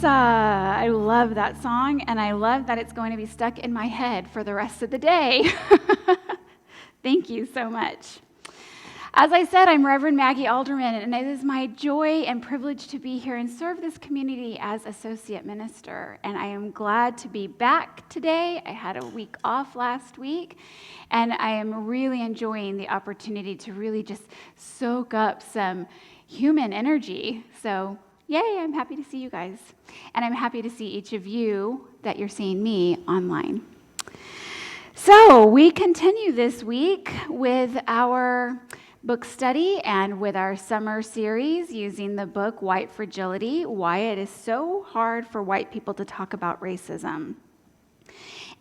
I love that song, and I love that it's going to be stuck in my head for the rest of the day. Thank you so much. As I said, I'm Reverend Maggie Alderman, and it is my joy and privilege to be here and serve this community as associate minister. And I am glad to be back today. I had a week off last week, and I am really enjoying the opportunity to really just soak up some human energy. So yay, I'm happy to see you guys. And I'm happy to see each of you that you're seeing me online. So we continue this week with our book study and with our summer series using the book White Fragility, Why It Is So Hard for White People to Talk About Racism.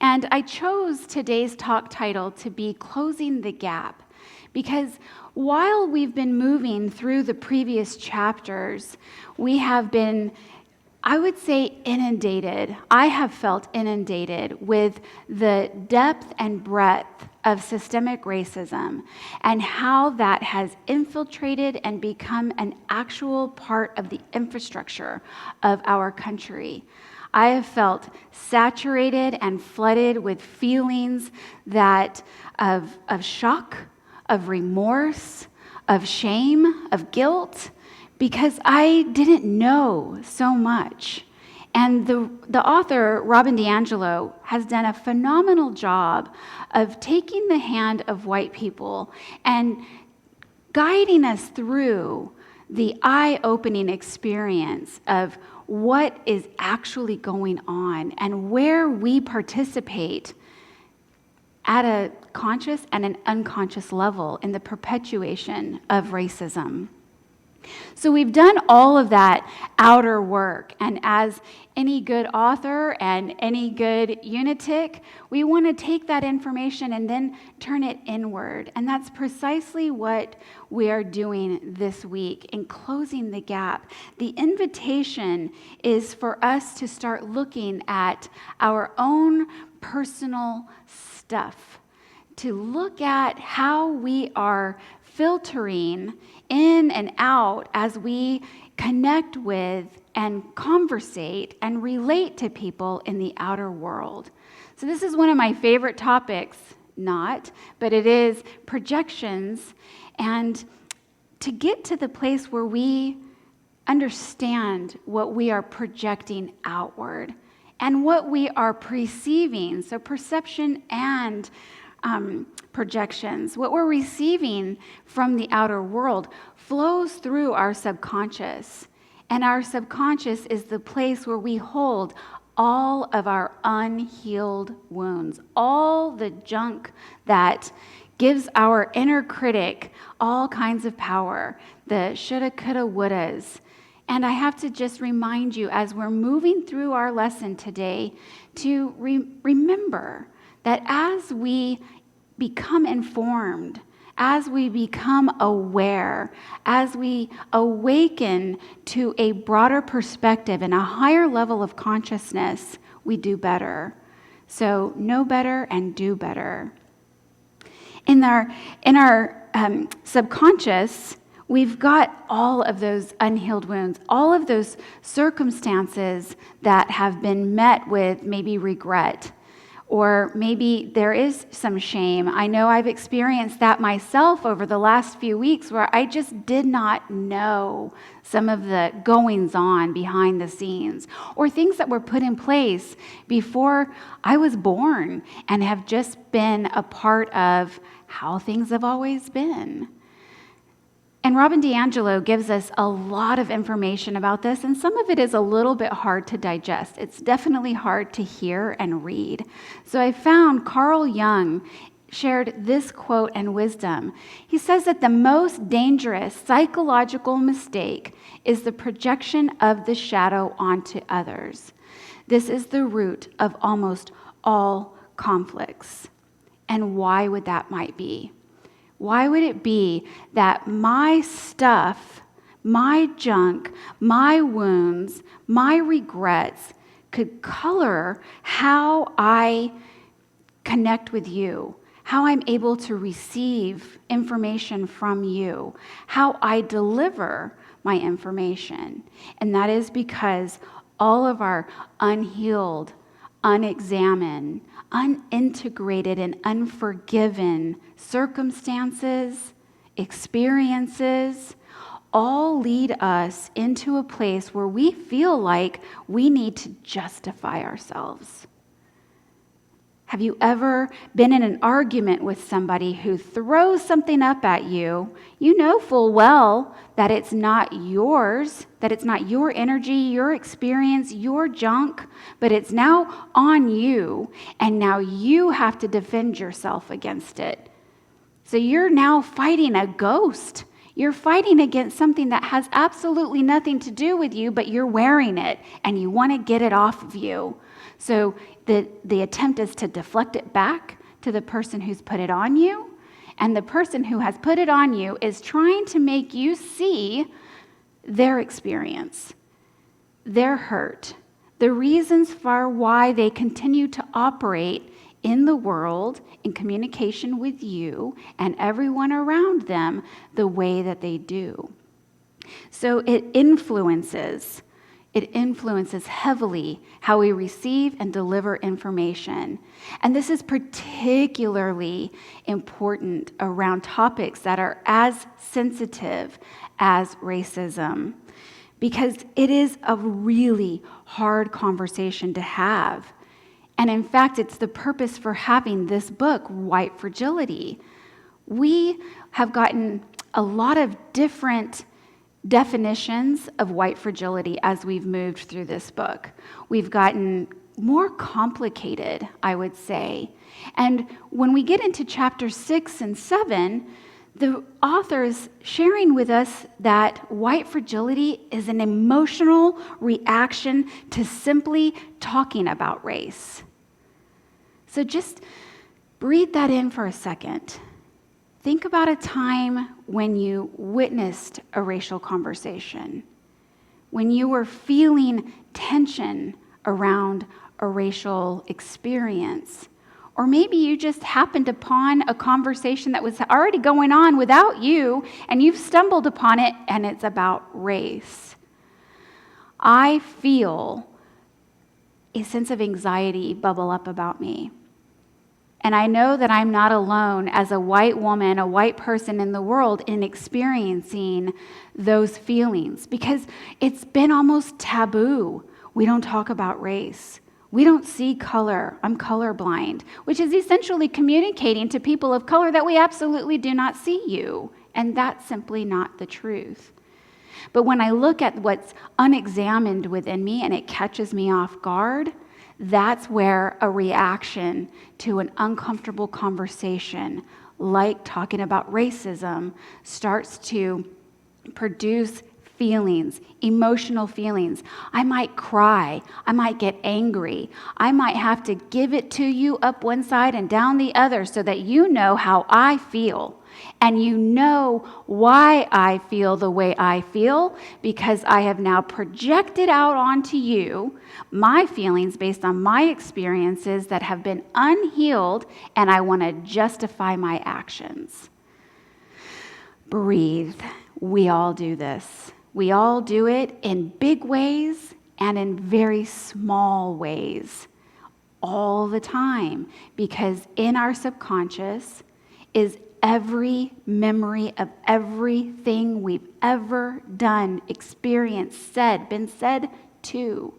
And I chose today's talk title to be Closing the Gap, because while we've been moving through the previous chapters, we have been, I would say, inundated. I have felt inundated with the depth and breadth of systemic racism and how that has infiltrated and become an actual part of the infrastructure of our country. I have felt saturated and flooded with feelings of shock, of remorse, of shame, of guilt, because I didn't know so much. And the author, Robin DiAngelo, has done a phenomenal job of taking the hand of white people and guiding us through the eye-opening experience of what is actually going on and where we participate at a conscious and an unconscious level in the perpetuation of racism. So we've done all of that outer work, and as any good author and any good unitic, we want to take that information and then turn it inward. And that's precisely what we are doing this week in Closing the Gap. The invitation is for us to start looking at our own personal stuff, to look at how we are filtering in and out as we connect with and conversate and relate to people in the outer world. So this is one of my favorite topics, but it is projections, and to get to the place where we understand what we are projecting outward and what we are perceiving, so perception and projections. What we're receiving from the outer world flows through our subconscious. And our subconscious is the place where we hold all of our unhealed wounds, all the junk that gives our inner critic all kinds of power, the shoulda, coulda, wouldas. And I have to just remind you, as we're moving through our lesson today, to remember that as we become informed, as we become aware, as we awaken to a broader perspective and a higher level of consciousness, we do better. So know better and do better. In our subconscious, we've got all of those unhealed wounds, all of those circumstances that have been met with maybe regret, or maybe there is some shame. I know I've experienced that myself over the last few weeks, where I just did not know some of the goings on behind the scenes, or things that were put in place before I was born and have just been a part of how things have always been. And Robin DiAngelo gives us a lot of information about this, and some of it is a little bit hard to digest. It's definitely hard to hear and read. So I found Carl Jung shared this quote and wisdom. He says that the most dangerous psychological mistake is the projection of the shadow onto others. This is the root of almost all conflicts. And why would that might be? Why would it be that my stuff, my junk, my wounds, my regrets could color how I connect with you, how I'm able to receive information from you, how I deliver my information? And that is because all of our unhealed, unexamined, unintegrated, and unforgiven circumstances, experiences, all lead us into a place where we feel like we need to justify ourselves. Have you ever been in an argument with somebody who throws something up at you? You know full well that it's not yours, that it's not your energy, your experience, your junk, but it's now on you, and now you have to defend yourself against it. So you're now fighting a ghost. You're fighting against something that has absolutely nothing to do with you, but you're wearing it, and you want to get it off of you. So the attempt is to deflect it back to the person who's put it on you. And the person who has put it on you is trying to make you see their experience, their hurt, the reasons for why they continue to operate in the world in communication with you and everyone around them the way that they do. So it influences heavily how we receive and deliver information. And this is particularly important around topics that are as sensitive as racism, because it is a really hard conversation to have. And in fact, it's the purpose for having this book, White Fragility. We have gotten a lot of different definitions of white fragility as we've moved through this book. We've gotten more complicated, I would say. And when we get into chapter 6 and 7, the author is sharing with us that white fragility is an emotional reaction to simply talking about race. So just breathe that in for a second. Think about a time when you witnessed a racial conversation, when you were feeling tension around a racial experience, or maybe you just happened upon a conversation that was already going on without you, and you've stumbled upon it, and it's about race. I feel a sense of anxiety bubble up about me. And I know that I'm not alone as a white woman, a white person in the world, in experiencing those feelings, because it's been almost taboo. We don't talk about race. We don't see color. I'm colorblind, which is essentially communicating to people of color that we absolutely do not see you. And that's simply not the truth. But when I look at what's unexamined within me and it catches me off guard, that's where a reaction to an uncomfortable conversation, like talking about racism, starts to produce feelings, emotional feelings. I might cry. I might get angry. I might have to give it to you up one side and down the other so that you know how I feel. And you know why I feel the way I feel, because I have now projected out onto you my feelings based on my experiences that have been unhealed, and I want to justify my actions. Breathe. We all do this. We all do it in big ways and in very small ways all the time, because in our subconscious is every memory of everything we've ever done, experienced, said, been said to.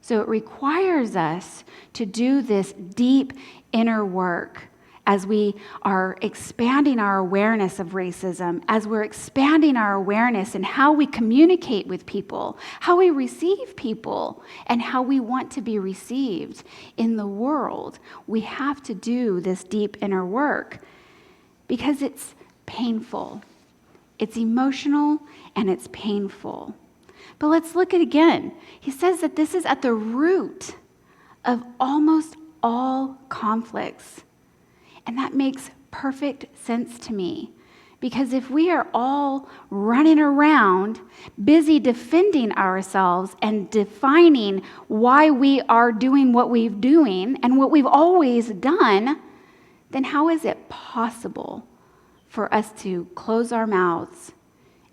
So it requires us to do this deep inner work as we are expanding our awareness of racism, as we're expanding our awareness in how we communicate with people, how we receive people, and how we want to be received in the world. We have to do this deep inner work because it's painful. It's emotional and it's painful. But let's look at it again. He says that this is at the root of almost all conflicts. And that makes perfect sense to me. Because if we are all running around, busy defending ourselves and defining why we are doing what we're doing and what we've always done, then how is it possible for us to close our mouths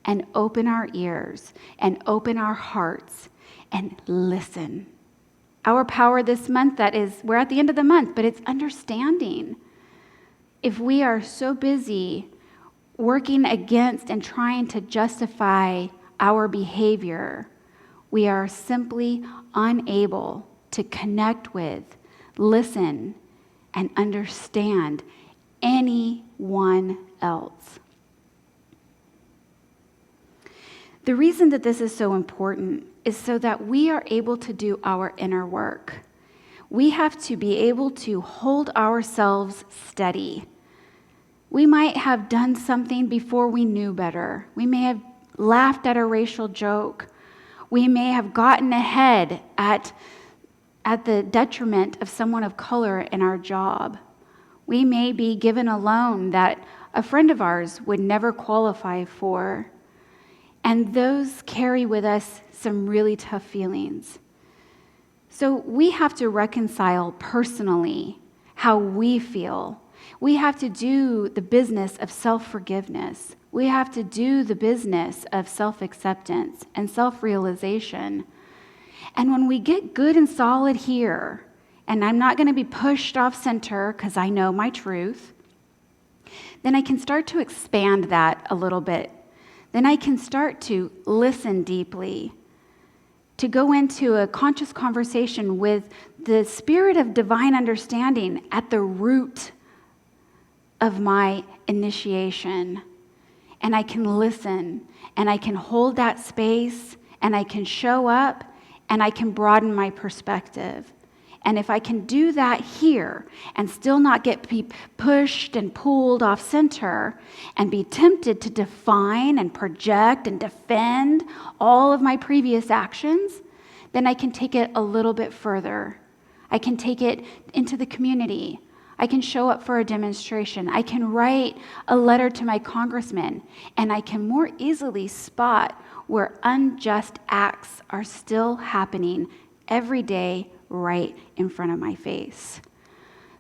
and open our ears and open our hearts and listen. Our power this month, we're at the end of the month, but it's understanding. If we are so busy working against and trying to justify our behavior, we are simply unable to connect with, listen, and understand anyone else. The reason that this is so important is so that we are able to do our inner work. We have to be able to hold ourselves steady. We might have done something before we knew better. We may have laughed at a racial joke. We may have gotten ahead at the detriment of someone of color in our job. We may be given a loan that a friend of ours would never qualify for. And those carry with us some really tough feelings. So we have to reconcile personally how we feel. We have to do the business of self-forgiveness. We have to do the business of self-acceptance and self-realization. And when we get good and solid here, and I'm not going to be pushed off center because I know my truth, then I can start to expand that a little bit. Then I can start to listen deeply, to go into a conscious conversation with the spirit of divine understanding at the root of my initiation. And I can listen, and I can hold that space, and I can show up, and I can broaden my perspective. And if I can do that here and still not get pushed and pulled off center and be tempted to define and project and defend all of my previous actions, then I can take it a little bit further. I can take it into the community. I can show up for a demonstration. I can write a letter to my congressman, and I can more easily spot where unjust acts are still happening every day right in front of my face.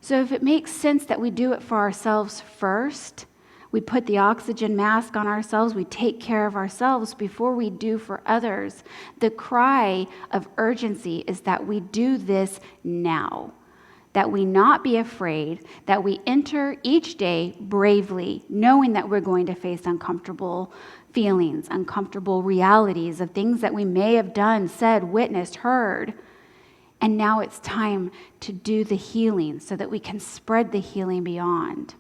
So if it makes sense that we do it for ourselves first, we put the oxygen mask on ourselves, we take care of ourselves before we do for others, the cry of urgency is that we do this now, that we not be afraid, that we enter each day bravely, knowing that we're going to face uncomfortable feelings, uncomfortable realities of things that we may have done, said, witnessed, heard. And now it's time to do the healing so that we can spread the healing beyond.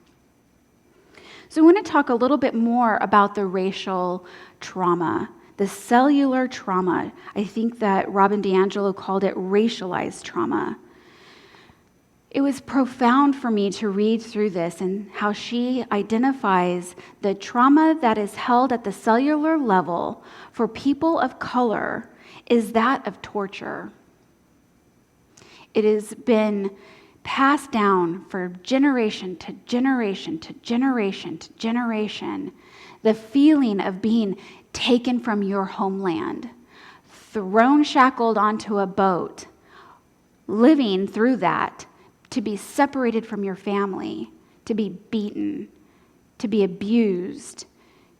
So I want to talk a little bit more about the racial trauma, the cellular trauma. I think that Robin DiAngelo called it racialized trauma. It was profound for me to read through this and how she identifies the trauma that is held at the cellular level for people of color is that of torture. It has been passed down for generation to generation to generation to generation, the feeling of being taken from your homeland, thrown shackled onto a boat, living through that, to be separated from your family, to be beaten, to be abused,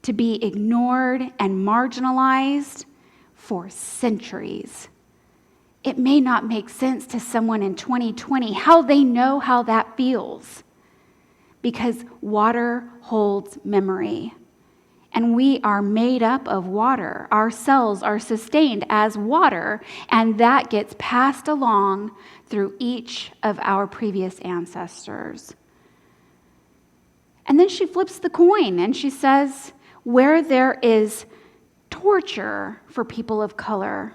to be ignored and marginalized for centuries. It may not make sense to someone in 2020 how they know how that feels, because water holds memory. And we are made up of water. Our cells are sustained as water, and that gets passed along through each of our previous ancestors. And then she flips the coin and she says, where there is torture for people of color,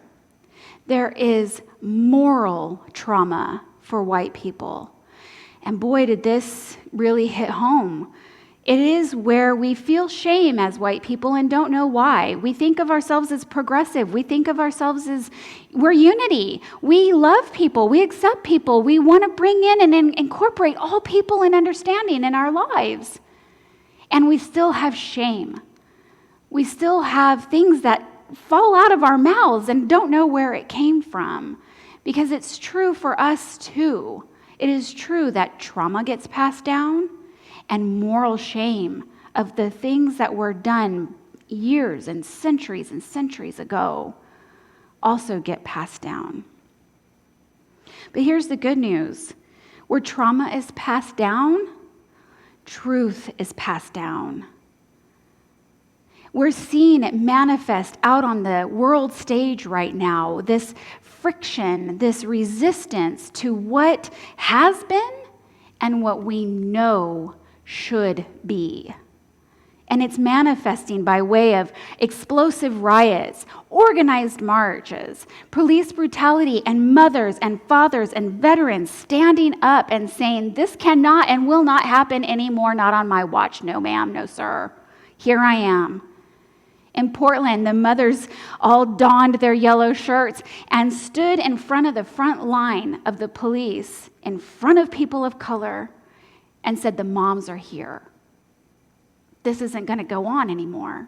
there is moral trauma for white people. And boy, did this really hit home. It is where we feel shame as white people and don't know why. We think of ourselves as progressive. We think of ourselves as we're unity. We love people. We accept people. We want to bring in and incorporate all people and understanding in our lives. And we still have shame. We still have things that fall out of our mouths and don't know where it came from. Because it's true for us too. It is true that trauma gets passed down, and moral shame of the things that were done years and centuries ago also get passed down. But here's the good news. Where trauma is passed down, truth is passed down. We're seeing it manifest out on the world stage right now, this friction, this resistance to what has been and what we know should be. And it's manifesting by way of explosive riots, organized marches, police brutality, and mothers and fathers and veterans standing up and saying, this cannot and will not happen anymore, not on my watch. No, ma'am, no, sir. Here I am. In Portland, the mothers all donned their yellow shirts and stood in front of the front line of the police, in front of people of color, and said, the moms are here. This isn't going to go on anymore.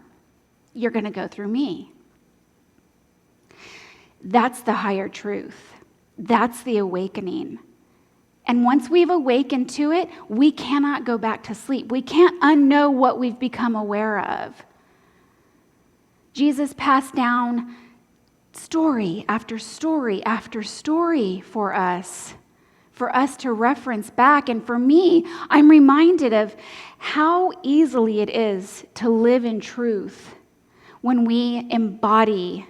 You're going to go through me. That's the higher truth. That's the awakening. And once we've awakened to it, we cannot go back to sleep. We can't unknow what we've become aware of. Jesus passed down story after story after story for us to reference back. And for me, I'm reminded of how easily it is to live in truth when we embody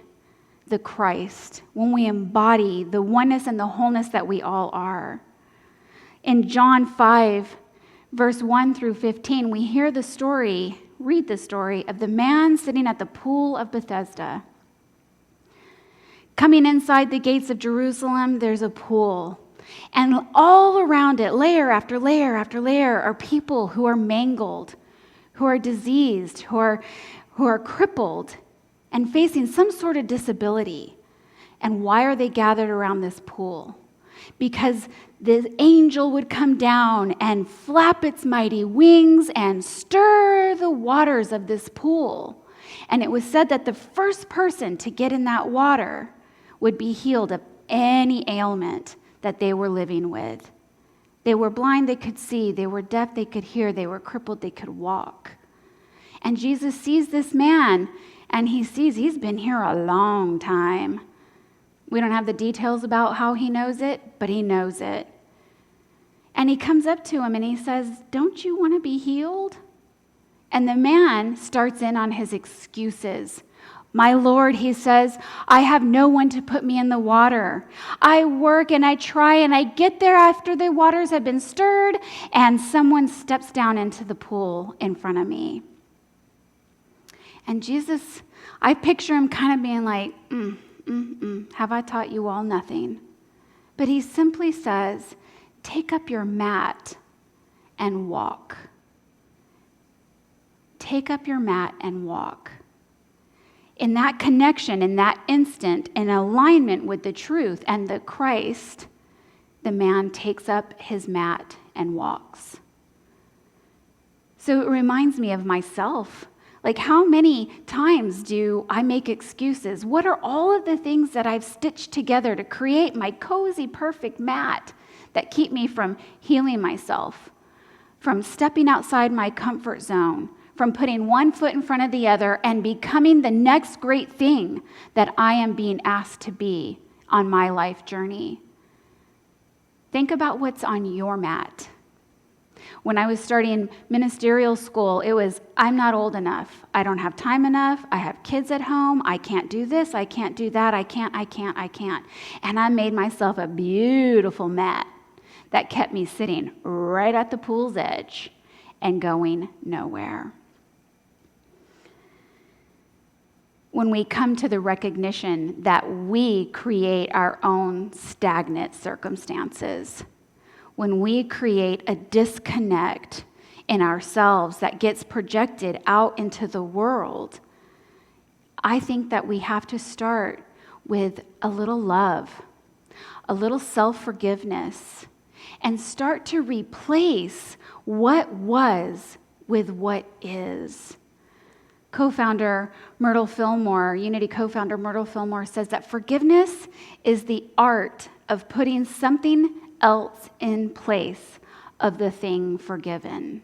the Christ, when we embody the oneness and the wholeness that we all are. In John 5, verse 1 through 15, we read the story of the man sitting at the pool of Bethesda. Coming inside the gates of Jerusalem, there's a pool. And all around it, layer after layer after layer, are people who are mangled, who are diseased, who are crippled, and facing some sort of disability. And why are they gathered around this pool? Because the angel would come down and flap its mighty wings and stir the waters of this pool. And it was said that the first person to get in that water would be healed of any ailment that they were living with. They were blind, they could see. They were deaf, they could hear. They were crippled, they could walk. And Jesus sees this man, and he sees he's been here a long time. We don't have the details about how he knows it, but he knows it. And he comes up to him and he says, don't you want to be healed? And the man starts in on his excuses. My Lord, he says, I have no one to put me in the water. I work and I try and I get there after the waters have been stirred and someone steps down into the pool in front of me. And Jesus, I picture him kind of being like, have I taught you all nothing? But he simply says, take up your mat and walk. Take up your mat and walk. In that connection, in that instant, in alignment with the truth and the Christ, the man takes up his mat and walks. So it reminds me of myself. Like, how many times do I make excuses? What are all of the things that I've stitched together to create my cozy, perfect mat that keep me from healing myself, from stepping outside my comfort zone, from putting one foot in front of the other and becoming the next great thing that I am being asked to be on my life journey? Think about what's on your mat. When I was starting ministerial school, it was, I'm not old enough. I don't have time enough. I have kids at home. I can't do this. I can't do that. I can't. And I made myself a beautiful mat that kept me sitting right at the pool's edge and going nowhere. When we come to the recognition that we create our own stagnant circumstances, when we create a disconnect in ourselves that gets projected out into the world, I think that we have to start with a little love, a little self-forgiveness, and start to replace what was with what is. Co-founder Myrtle Fillmore, Unity co-founder Myrtle Fillmore says that forgiveness is the art of putting something else in place of the thing forgiven.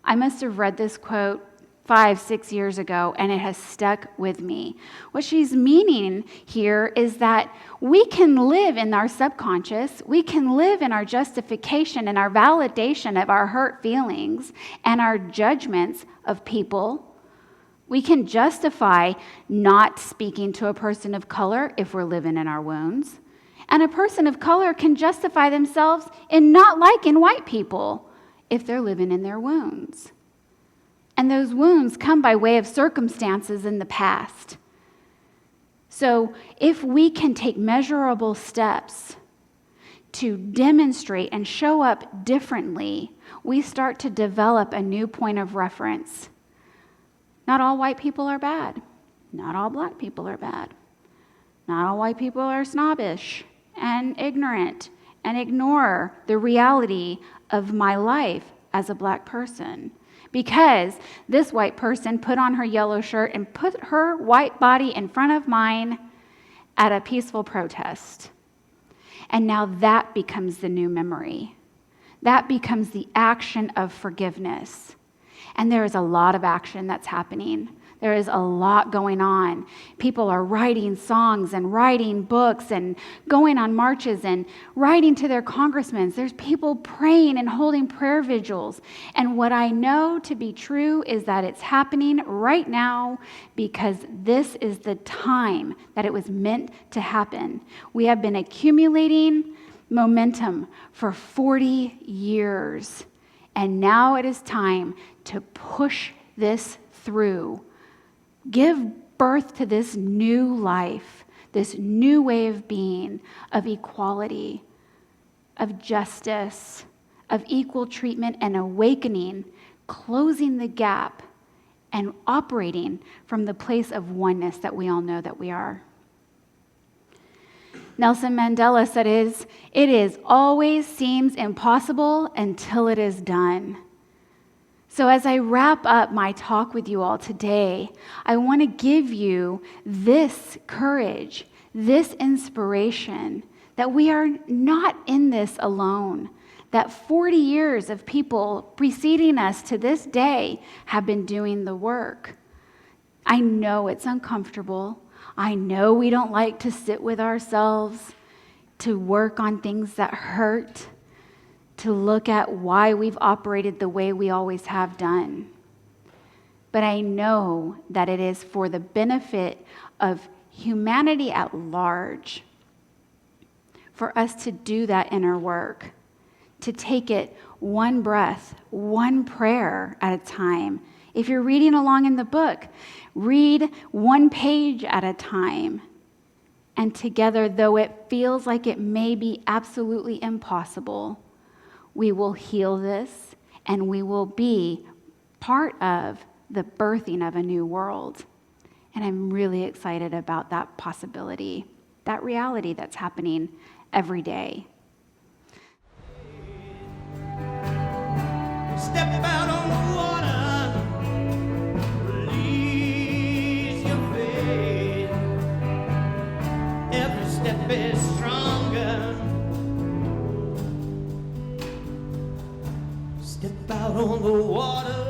I must have read this quote 5, 6 years ago, and it has stuck with me. What she's meaning here is that we can live in our subconscious, we can live in our justification and our validation of our hurt feelings and our judgments of people. We can justify not speaking to a person of color if we're living in our wounds. And a person of color can justify themselves in not liking white people if they're living in their wounds. And those wounds come by way of circumstances in the past. So if we can take measurable steps to demonstrate and show up differently, we start to develop a new point of reference. Not all white people are bad. Not all black people are bad. Not all white people are snobbish and ignorant and ignore the reality of my life as a black person. Because this white person put on her yellow shirt and put her white body in front of mine at a peaceful protest. And now that becomes the new memory. That becomes the action of forgiveness. And there is a lot of action that's happening. There is a lot going on. People are writing songs and writing books and going on marches and writing to their congressmen. There's people praying and holding prayer vigils. And what I know to be true is that it's happening right now because this is the time that it was meant to happen. We have been accumulating momentum for 40 years. And now it is time to push this through. Give birth to this new life, this new way of being, of equality, of justice, of equal treatment and awakening, closing the gap, and operating from the place of oneness that we all know that we are. Nelson Mandela said, it always seems impossible until it is done. So as I wrap up my talk with you all today, I want to give you this courage, this inspiration, that we are not in this alone, that 40 years of people preceding us to this day have been doing the work. I know it's uncomfortable. I know we don't like to sit with ourselves, to work on things that hurt, to look at why we've operated the way we always have done. But I know that it is for the benefit of humanity at large, for us to do that inner work, to take it one breath, one prayer at a time. If you're reading along in the book, read one page at a time. And together, though it feels like it may be absolutely impossible, we will heal this, and we will be part of the birthing of a new world. And I'm really excited about that possibility, that reality that's happening every day. Step out on the water, release your faith. Every step is stronger. Step out on the water.